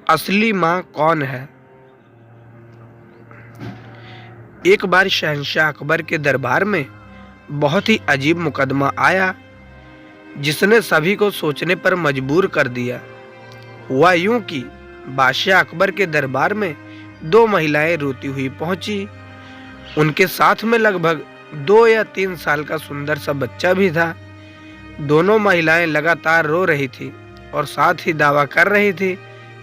असली माँ कौन है। एक बार शहंशाह अकबर के दरबार में बहुत ही अजीब मुकदमा आया जिसने सभी को सोचने पर मजबूर कर दिया। हुआ यूं कि बादशाह अकबर के दरबार में दो महिलाएं रोती हुई पहुंची। उनके साथ में लगभग 2 या 3 साल का सुंदर सा बच्चा भी था। दोनों महिलाएं लगातार रो रही थी और साथ ही दावा कर रही थी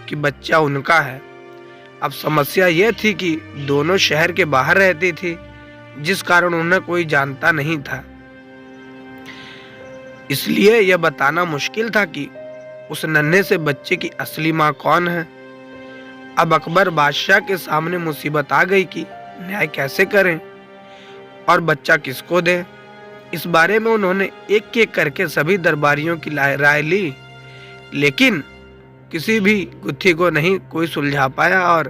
कि बच्चा उनका है। अब समस्या यह थी कि दोनों शहर के बाहर रहती थी, जिस कारण उन्हें कोई जानता नहीं था। इसलिए यह बताना मुश्किल था कि उस नन्हे से बच्चे की असली माँ कौन है। अब अकबर बादशाह के सामने मुसीबत आ गई कि न्याय कैसे करें और बच्चा किसको दें। इस बारे में उन्होंने एक एक करके सभी दरबारियों की राय ली, लेकिन किसी भी गुत्थी को नहीं कोई सुलझा पाया। और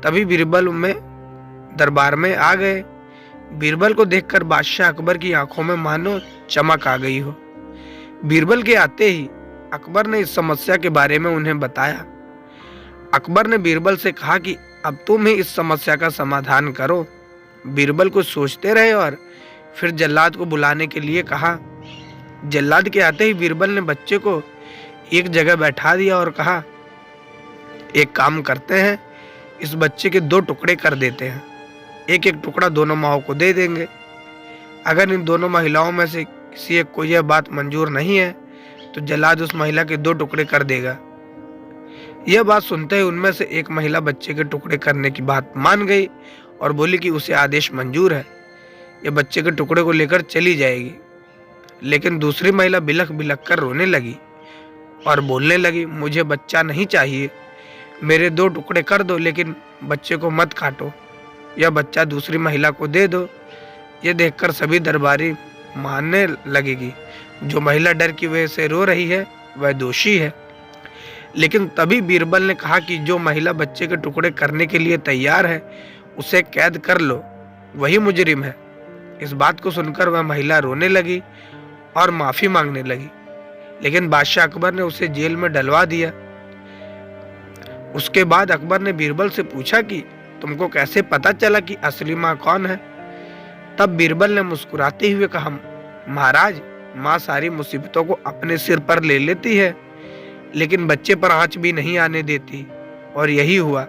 तभी बीरबल में दरबार में आ गए। बीरबल को देखकर बादशाह अकबर की आंखों में मानो चमक आ गई हो। बीरबल के आते ही अकबर ने इस समस्या के बारे में उन्हें बताया। अकबर ने बीरबल से कहा कि अब तुम ही इस समस्या का समाधान करो। बीरबल कुछ सोचते रहे और फिर जल्लाद को बुलाने के लिए कहा। जल्लाद के आते ही बीरबल ने बच्चे को एक जगह बैठा दिया और कहा, एक काम करते हैं, इस बच्चे के 2 टुकड़े कर देते हैं। एक एक टुकड़ा दोनों माओं को दे देंगे। अगर इन दोनों महिलाओं में से किसी एक को यह बात मंजूर नहीं है तो जल्लाद उस महिला के 2 टुकड़े कर देगा। यह बात सुनते ही उनमें से एक महिला बच्चे के टुकड़े करने की बात मान गई और बोली कि उसे आदेश मंजूर है, यह बच्चे के टुकड़े को लेकर चली जाएगी। लेकिन दूसरी महिला बिलख बिलख कर रोने लगी और बोलने लगी, मुझे बच्चा नहीं चाहिए, मेरे 2 टुकड़े कर दो, लेकिन बच्चे को मत काटो, यह बच्चा दूसरी महिला को दे दो। यह देखकर सभी दरबारी मानने लगेगी जो महिला डर की वजह से रो रही है वह दोषी है। लेकिन तभी बीरबल ने कहा कि जो महिला बच्चे के टुकड़े करने के लिए तैयार है उसे कैद कर लो, वही मुजरिम है। इस बात को सुनकर वह महिला रोने लगी और माफी मांगने लगी, लेकिन बादशाह अकबर ने उसे जेल में डलवा दिया। उसके बाद अकबर ने बीरबल से पूछा कि तुमको कैसे पता चला कि असली माँ कौन है। तब बीरबल ने मुस्कुराते हुए कहा, महाराज, माँ सारी मुसीबतों को अपने सिर पर ले लेती है, लेकिन बच्चे पर आंच भी नहीं आने देती। और यही हुआ।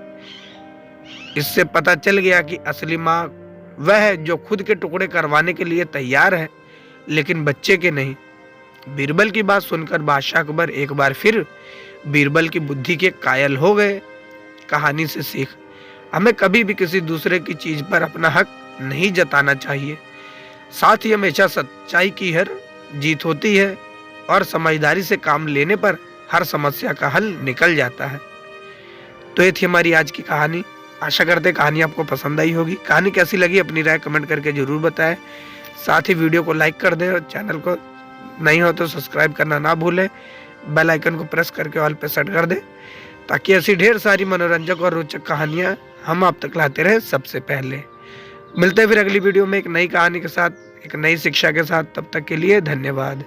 इससे पता चल गया कि असली माँ वह है जो खुद के टुकड़े करवाने के लिए तैयार है, लेकिन बच्चे के नहीं। बीरबल की बात सुनकर बादशाह अकबर एक बार फिर बीरबल की बुद्धि के कायल हो गए। कहानी से सीख, हमें कभी भी किसी दूसरे की चीज पर अपना हक नहीं जताना चाहिए। साथ ही हमेशा सच्चाई की हर जीत होती है और समझदारी से काम लेने पर हर समस्या का हल निकल जाता है। तो ये थी हमारी आज की कहानी। आशा करते कहानी आपको पसंद आई होगी। कहानी कैसी लगी अपनी राय कमेंट करके जरूर बताएं। साथ ही वीडियो को लाइक कर दें और चैनल को नहीं हो तो सब्सक्राइब करना ना भूलें। बेल आइकन को प्रेस करके ऑल पे सेट कर दें ताकि ऐसी ढेर सारी मनोरंजक और रोचक कहानियां हम आप तक लाते रहें सबसे पहले। मिलते हैं फिर अगली वीडियो में एक नई कहानी के साथ, एक नई शिक्षा के साथ। तब तक के लिए धन्यवाद।